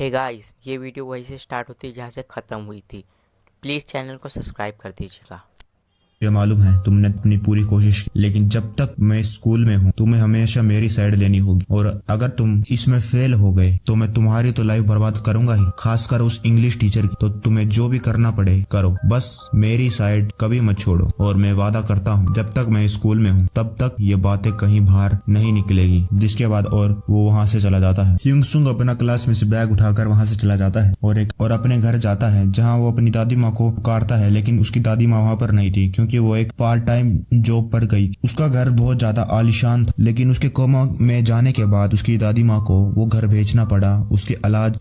Hey guys, ये video वहीं से स्टार्ट होती है जहाँ से ख़त्म हुई थी। प्लीज़ चैनल को सब्सक्राइब कर दीजिएगा। ये मालूम है तुमने अपनी पूरी कोशिश की, लेकिन जब तक मैं स्कूल में हूँ तुम्हें हमेशा मेरी साइड लेनी होगी। और अगर तुम इसमें फेल हो गए तो मैं तुम्हारी तो लाइफ बर्बाद करूंगा ही, खासकर उस इंग्लिश टीचर की। तो तुम्हें जो भी करना पड़े करो, बस मेरी साइड कभी मत छोड़ो। और मैं वादा करता हूँ जब तक मैं स्कूल में हूँ तब तक ये बातें कहीं बाहर नहीं निकलेगी। जिसके बाद और वो वहाँ से चला जाता है। ह्यूंगसुंग अपना क्लास में से बैग उठाकर वहाँ से चला जाता है और अपने घर जाता है, जहाँ वो अपनी दादी माँ को पुकारता है। लेकिन उसकी दादी माँ वहाँ पर नहीं थी, क्योंकि वो एक पार्ट टाइम जॉब पर गई। उसका घर बहुत ज्यादा आलीशान था, लेकिन उसके कोमा में जाने के बाद उसकी दादी माँ को वो घर भेजना पड़ा उसके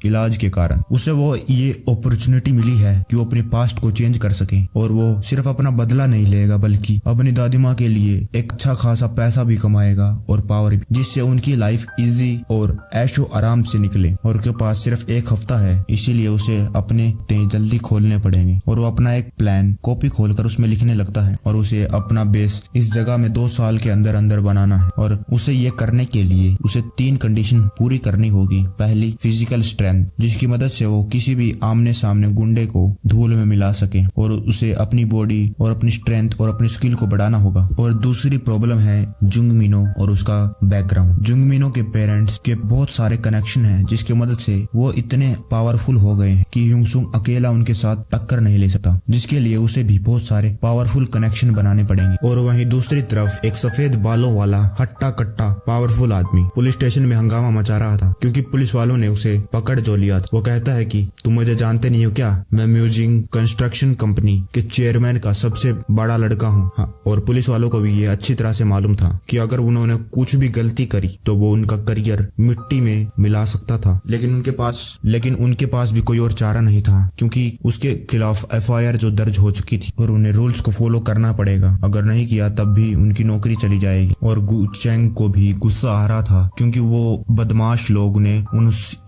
इलाज के कारण। उसे वो ये अपॉर्चुनिटी मिली है कि वो अपने पास्ट को चेंज कर सके, और वो सिर्फ अपना बदला नहीं लेगा बल्कि अपनी दादी माँ के लिए एक अच्छा खासा पैसा भी कमाएगा और पावर भी, जिससे उनकी लाइफ इजी और ऐशो आराम से निकले। और उसके पास सिर्फ एक हफ्ता है, इसीलिए उसे अपने जल्दी खोलने पड़ेंगे। और वो अपना एक प्लान कॉपी खोलकर उसमें लिखने लगता है, और उसे अपना बेस इस जगह में 2 साल के अंदर अंदर बनाना है। और उसे ये करने के लिए उसे 3 कंडीशन पूरी करनी होगी। पहली, फिजिकल स्ट्रेंथ, जिसकी मदद से वो किसी भी आमने सामने गुंडे को धूल में मिला सके। और उसे अपनी बॉडी और अपनी स्ट्रेंथ और अपनी स्किल को बढ़ाना होगा। और दूसरी प्रॉब्लम है जुंगमिनो और उसका बैकग्राउंड। जुंगमिनो के पेरेंट्स के बहुत सारे कनेक्शन है, जिसकी मदद से वो इतने पावरफुल हो गए हैं कि ह्यूंगसुंग अकेला उनके साथ टक्कर नहीं ले सकता, जिसके लिए उसे भी बहुत सारे पावरफुल कनेक्शन बनाने पड़ेंगे। और वहीं दूसरी तरफ एक सफेद बालों वाला हट्टा कट्टा पावरफुल आदमी पुलिस स्टेशन में हंगामा मचा रहा था, क्योंकि पुलिस वालों ने उसे पकड़ जो लिया था। वो कहता है कि तुम मुझे जानते नहीं हो क्या, मैं म्यूजिंग कंस्ट्रक्शन कंपनी के चेयरमैन का सबसे बड़ा लड़का हूँ। हाँ, और पुलिस वालों को भी ये अच्छी तरह से मालूम था कि अगर उन्होंने कुछ भी गलती करी तो वो उनका करियर मिट्टी में मिला सकता था। लेकिन उनके पास भी कोई और चारा नहीं था, क्योंकि उसके खिलाफ FIR जो दर्ज हो चुकी थी, और उन्हें रूल्स को फॉलो करना पड़ेगा। अगर नहीं किया तब भी उनकी नौकरी चली जाएगी। और गु चेंग को भी गुस्सा आ रहा था, क्योंकि वो बदमाश लोग ने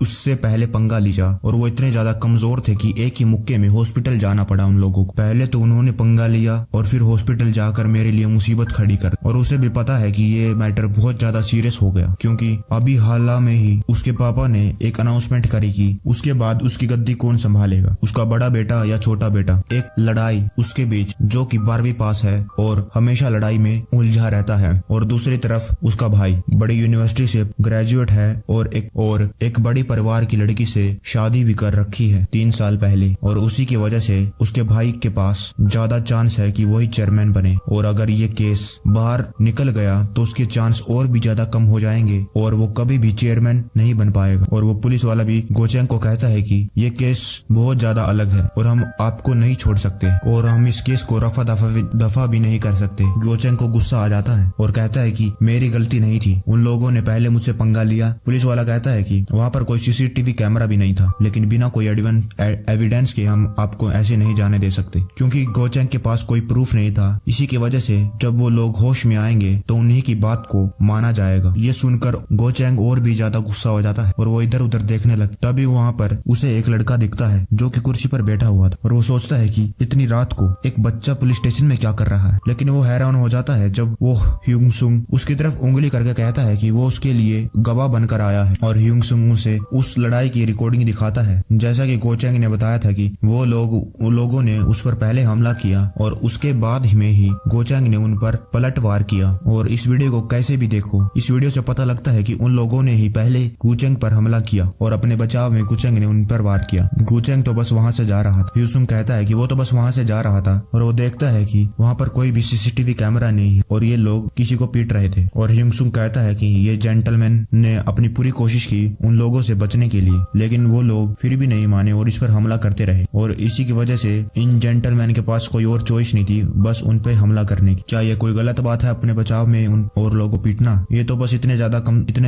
उससे पहले पंगा लिया, और वो इतने ज्यादा कमजोर थे कि एक ही मुक्के में हॉस्पिटल जाना पड़ा उन लोगों को। पहले तो उन्होंने पंगा लिया और फिर हॉस्पिटल जाकर मेरे लिए मुसीबत खड़ी कर। और उसे भी पता है कि ये मैटर बहुत ज्यादा सीरियस हो गया, क्योंकि अभी हाल में ही उसके पापा ने एक अनाउंसमेंट करी कि उसके बाद उसकी गद्दी कौन संभालेगा, उसका बड़ा बेटा या छोटा बेटा। एक लड़ाई उसके बीच, जो कि 12वीं पास है और हमेशा लड़ाई में उलझा रहता है। और दूसरी तरफ उसका भाई बड़ी यूनिवर्सिटी से ग्रेजुएट है और एक बड़ी परिवार की लड़की से शादी भी कर रखी है 3 साल पहले। और उसी की वजह से उसके भाई के पास ज्यादा चांस है कि वही चेयरमैन बने। और अगर ये केस बाहर निकल गया तो उसके चांस और भी ज्यादा कम हो जाएंगे और वो कभी भी चेयरमैन नहीं बन पाएगा। और वो पुलिस वाला भी गोचेंग को कहता है कि ये केस बहुत ज्यादा अलग है और हम आपको नहीं छोड़ सकते, और हम इस केस को रफा दफा भी नहीं कर सकते। गोचेंग को गुस्सा आ जाता है और कहता है कि मेरी गलती नहीं थी, उन लोगों ने पहले मुझसे पंगा लिया। पुलिस वाला कहता है कि वहाँ पर कोई CCTV कैमरा भी नहीं था, लेकिन बिना कोई एविडेंस के हम आपको ऐसे नहीं जाने दे सकते, क्योंकि गोचेंग के पास कोई प्रूफ नहीं था। इसी की वजह से जब वो लोग होश में आएंगे तो उन्हीं की बात को माना जाएगा। ये सुनकर गोचेंग और भी ज्यादा गुस्सा हो जाता है और वो इधर उधर देखने लगता। तभी वहाँ पर उसे एक लड़का दिखता है जो कि कुर्सी पर बैठा हुआ था, और वो सोचता है कि इतनी रात को एक बच्चा पुलिस स्टेशन में क्या कर रहा है। लेकिन वो हैरान हो जाता है जब वो ह्यूंगसुंग उसकी तरफ उंगली करके कहता है कि वो उसके लिए गवाह बनकर आया है। और ह्यूंगसुंग उसे उस लड़ाई की रिकॉर्डिंग दिखाता है, जैसा कि गोचेंग ने बताया था कि वो लोगों ने उस पर पहले हमला किया और उसके बाद में ही गोचेंग ने उन पर पलटवार किया। और इस वीडियो को कैसे भी देखो, इस वीडियो से पता लगता है कि उन लोगों ने ही पहले गोचेंग पर हमला किया और अपने बचाव में गोचेंग ने उन पर वार किया। गोचेंग तो बस वहां से जा रहा था। ह्यूंगसुंग कहता है कि वो तो बस वहां से जा रहा था, और वो देखता है कि वहां पर कोई भी CCTV कैमरा नहीं है और ये लोग किसी को पीट रहे थे। और ह्यूंगसुंग कहता है कि ये जेंटलमैन ने अपनी पूरी कोशिश की उन लोगों से बचने के लिए, लेकिन वो लोग फिर भी नहीं माने और इस पर हमला करते रहे। और इसी की वजह से इन जेंटलमैन के पास कोई और चॉइस नहीं थी, बस उन पे हमला करने की। क्या ये कोई गलत बात है अपने बचाव में उन और लोगों को पीटना? ये तो बस इतने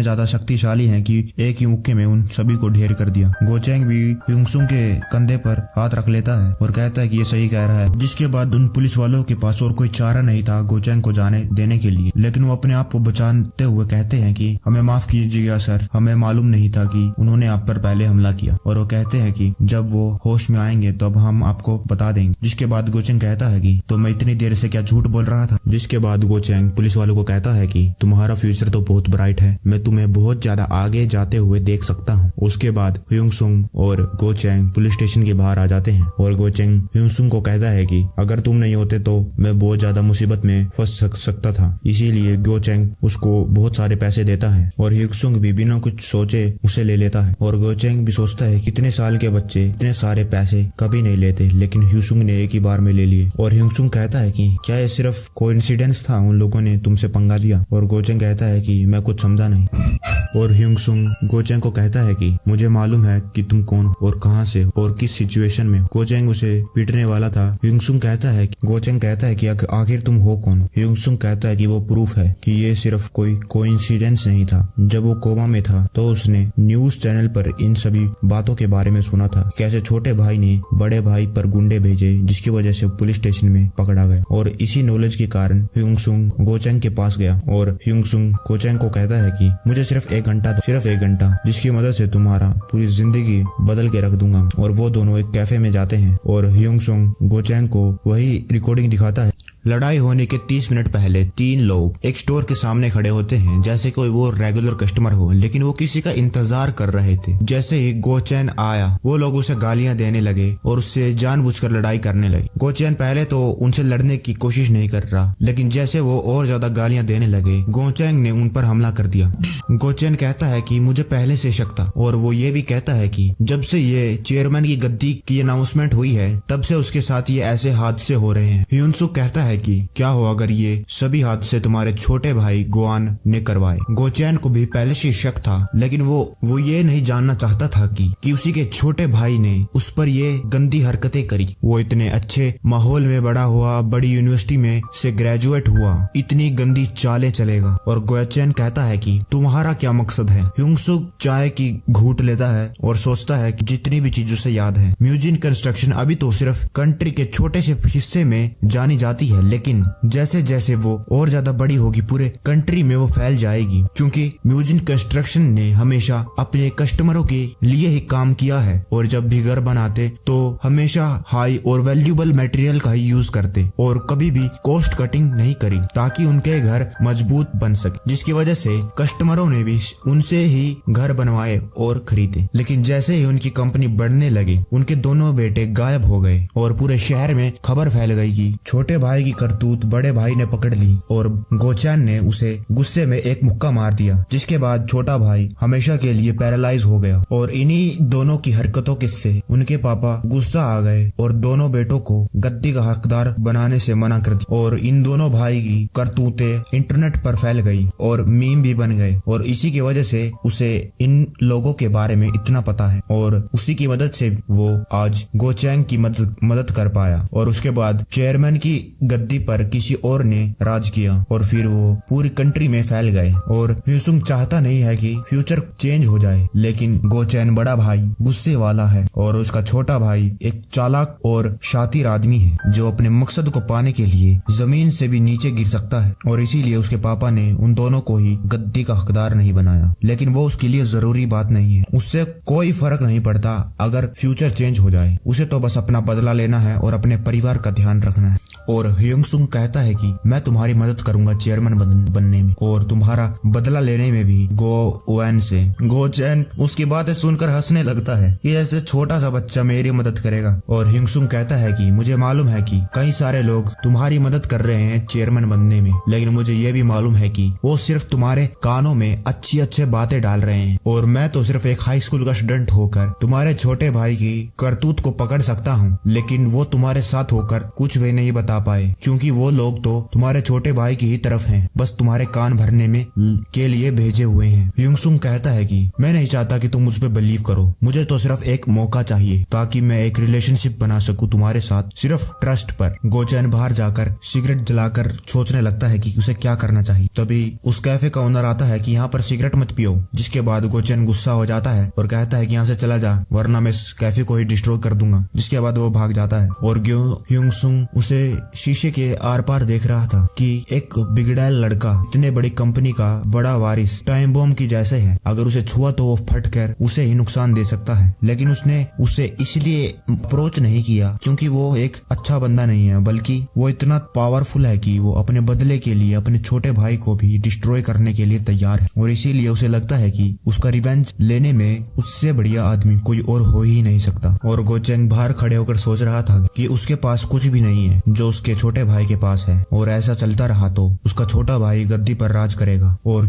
ज्यादा शक्तिशाली हैं कि एक ही मुक्के में उन सभी को ढेर कर दिया। गोचेंग भी ह्यूंगसुंग के कंधे पर हाथ रख लेता है और कहता है कि ये सही कह रहा है। जिसके बाद उन पुलिस वालों के पास और कोई चारा नहीं था गोचेंग को जाने देने के लिए, लेकिन वो अपने आप को बचाते हुए कहते हैं कि हमें माफ कीजिएगा सर, हमें मालूम नहीं था कि उन्होंने आप पर पहले हमला किया। और वो कहते हैं कि जब वो होश में आएंगे तो अब हम आपको बता देंगे। जिसके बाद गोचेंग कहता है कि तो मैं इतनी देर से क्या झूठ बोल रहा था। जिसके बाद गोचेंग पुलिस वालों को कहता है कि तुम्हारा फ्यूचर तो बहुत ब्राइट है, मैं तुम्हें बहुत ज्यादा आगे जाते हुए देख सकता हूँ। उसके बाद ह्यूंगसुंग और गोचेंग पुलिस स्टेशन के बाहर आ जाते हैं और गोचेंग ह्यूंगसुंग को कहता है कि अगर तुम नहीं होते तो मैं बहुत ज्यादा मुसीबत में फंस सकता था। इसीलिए गोचेंग उसको बहुत सारे पैसे देता है और ह्यूंगसुंग भी बिना कुछ सोचे उसे ले लेता है। और गोचेंग भी सोचता है कितने साल के बच्चे इतने सारे पैसे कभी नहीं लेते, लेकिन ह्यूंगसुंग ने एक ही बार में ले लिए। और ह्यूंगसुंग कहता है कि क्या ये सिर्फ कोइंसिडेंस था, उन लोगों ने तुमसे पंगा लिया। और गोचेंग कहता है कि मैं कुछ समझा नहीं। और ह्यूंगसुंग गोचेंग को कहता है कि मुझे मालूम है कि तुम कौन और कहां से और किस सिचुएशन में। गोचेंग उसे पीटने वाला था। ह्यूंगसुंग कहता है गोचेंग कहता है कि आखिर तुम हो कौन। ह्यूंगसुंग कहता है कि वो प्रूफ है कि ये सिर्फ कोई कोइंसिडेंस नहीं था। जब वो कोमा में था तो उसने न्यूज चैनल पर इन सभी बातों के बारे में सुना था, कैसे छोटे भाई ने बड़े भाई पर गुंडे भेजे जिसकी वजह से पुलिस स्टेशन में पकड़ा गया। और इसी नॉलेज के कारण ह्यूंगसुंग गोचेंग के पास गया और ह्यूंगसुंग गोचेंग को कहता है कि मुझे सिर्फ एक घंटा जिसकी मदद से तुम्हारा पूरी जिंदगी बदल के रख दूंगा। और वो दोनों एक कैफे में जाते हैं और ह्यूंगसुंग गोचेंग को वही रिकॉर्डिंग दिखाता है। लड़ाई होने के 30 मिनट पहले 3 लोग एक स्टोर के सामने खड़े होते हैं जैसे कोई वो रेगुलर कस्टमर हो, लेकिन वो किसी का इंतजार कर रहे थे। जैसे ही गोचेन आया वो लोग उसे गालियां देने लगे और उससे जानबूझकर लड़ाई करने लगे। गोचेन पहले तो उनसे लड़ने की कोशिश नहीं कर रहा, लेकिन जैसे वो और ज्यादा गालियां देने लगे गोचेंग ने उन पर हमला कर दिया। गोचेन कहता है कि मुझे पहले से शक था और वो ये भी कहता है कि जब से ये चेयरमैन की गद्दी की अनाउंसमेंट हुई है तब से उसके साथ ये ऐसे हादसे हो रहे हैं। ह्यूंगसुंग कहता है कि क्या हो अगर ये सभी हादसे तुम्हारे छोटे भाई गोआन ने करवाए। गोचेन को भी पहले से शक था, लेकिन वो ये नहीं जानना चाहता था कि उसी के छोटे भाई ने उस पर ये गंदी हरकतें करी। वो इतने अच्छे माहौल में बड़ा हुआ, बड़ी यूनिवर्सिटी में से ग्रेजुएट हुआ, इतनी गंदी चालें चलेगा। और गोचेन कहता है कि तुम्हारा क्या मकसद है। ह्यूंगसुंग चाय की घूंट लेता है और सोचता है कि जितनी भी चीजों से याद है म्यूजिन कंस्ट्रक्शन अभी तो सिर्फ कंट्री के छोटे से हिस्से में जानी जाती है, लेकिन जैसे जैसे वो और ज्यादा बड़ी होगी पूरे कंट्री में वो फैल जाएगी, क्योंकि म्यूजिन कंस्ट्रक्शन ने हमेशा अपने कस्टमरों के लिए ही काम किया है और जब भी घर बनाते तो हमेशा हाई और वैल्यूएबल मटेरियल का ही यूज करते और कभी भी कॉस्ट कटिंग नहीं करी ताकि उनके घर मजबूत बन सके, जिसकी वजह से कस्टमरों ने भी उनसे ही घर बनवाए और खरीदे। लेकिन जैसे ही उनकी कंपनी बढ़ने लगी उनके दोनों बेटे गायब हो गए और पूरे शहर में खबर फैल गई कि छोटे भाई की करतूत बड़े भाई ने पकड़ ली और गोचेन ने उसे गुस्से में एक मुक्का मार दिया, जिसके बाद छोटा भाई हमेशा के लिए पैरालाइज हो गया। और इन्हीं दोनों की हरकतों से उनके पापा गुस्सा आ गए और दोनों बेटों को गद्दी का हकदार बनाने से मना कर दिया। और इन दोनों भाई की करतूतें इंटरनेट पर फैल गई और मीम भी बन गए और इसी की वजह से उसे इन लोगों के बारे में इतना पता है और उसी की मदद से वो आज गोचेंग की मदद कर पाया। और उसके बाद चेयरमैन की गद्दी पर किसी और ने राज किया और फिर वो पूरी कंट्री में फैल गए। और ह्यूंगसुंग चाहता नहीं है कि फ्यूचर चेंज हो जाए, लेकिन गोचेन बड़ा भाई गुस्से वाला है और उसका छोटा भाई एक चालाक और शातिर आदमी है जो अपने मकसद को पाने के लिए जमीन से भी नीचे गिर सकता है। और इसीलिए उसके पापा ने उन दोनों को ही गद्दी का हकदार नहीं बनाया, लेकिन वो उसके लिए जरूरी बात नहीं है। उससे कोई फर्क नहीं पड़ता अगर फ्यूचर चेंज हो जाए, उसे तो बस अपना बदला लेना है और अपने परिवार का ध्यान रखना है। और ह्यूंगसुंग कहता है कि मैं तुम्हारी मदद करूंगा चेयरमैन बनने में और तुम्हारा बदला लेने में भी गोचेन से। गोचेन उसकी बातें सुनकर हंसने लगता है कि ऐसे छोटा सा बच्चा मेरी मदद करेगा। और ह्यूंगसुंग कहता है कि मुझे मालूम है कि कई सारे लोग तुम्हारी मदद कर रहे हैं चेयरमैन बनने में, लेकिन मुझे ये भी मालूम है कि वो सिर्फ तुम्हारे कानों में अच्छी बातें डाल रहे हैं और मैं तो सिर्फ एक हाई स्कूल का स्टूडेंट होकर तुम्हारे छोटे भाई की करतूत को पकड़ सकता हूँ, लेकिन वो तुम्हारे साथ होकर कुछ भी नहीं बता पाए क्योंकि वो लोग तो तुम्हारे छोटे भाई की ही तरफ हैं, बस तुम्हारे कान भरने में के लिए भेजे हुए हैं। ह्यूंगसुंग कहता है कि मैं नहीं चाहता कि तुम मुझ पे बिलीव करो, मुझे तो सिर्फ एक मौका चाहिए ताकि मैं एक रिलेशनशिप बना सकूं तुम्हारे साथ, सिर्फ ट्रस्ट पर। गोचेन बाहर जाकर सिगरेट जलाकर सोचने लगता है कि उसे क्या करना चाहिए। तभी उस कैफे का ओनर आता है कि यहाँ पर सिगरेट मत पियो, जिसके बाद गोचेन गुस्सा हो जाता है और कहता है कि यहाँ से चला जा वरना मैं इस कैफे को ही डिस्ट्रॉय कर दूंगा, जिसके बाद वो भाग जाता है। और ह्यूंगसुंग उसे शीशे शीशे के आर पार देख रहा था कि एक बिगड़ैल लड़का इतने बड़ी कंपनी का बड़ा वारिस टाइम बॉम्ब की जैसे है, अगर उसे छुआ तो वो फट कर उसे ही नुकसान दे सकता है। लेकिन उसने उसे इसलिए अप्रोच नहीं किया क्योंकि वो एक अच्छा बंदा नहीं है, बल्कि वो इतना पावरफुल है कि वो अपने बदले के लिए अपने छोटे भाई को भी डिस्ट्रॉय करने के लिए तैयार है। और इसीलिए उसे लगता है कि उसका रिवेंज लेने में उससे बढ़िया आदमी कोई और हो ही नहीं सकता। और गोचेंग बाहर खड़े होकर सोच रहा था कि उसके पास कुछ भी नहीं है जो उसके छोटे भाई के पास है, और ऐसा चलता रहा तो उसका छोटा भाई गद्दी पर राज करेगा और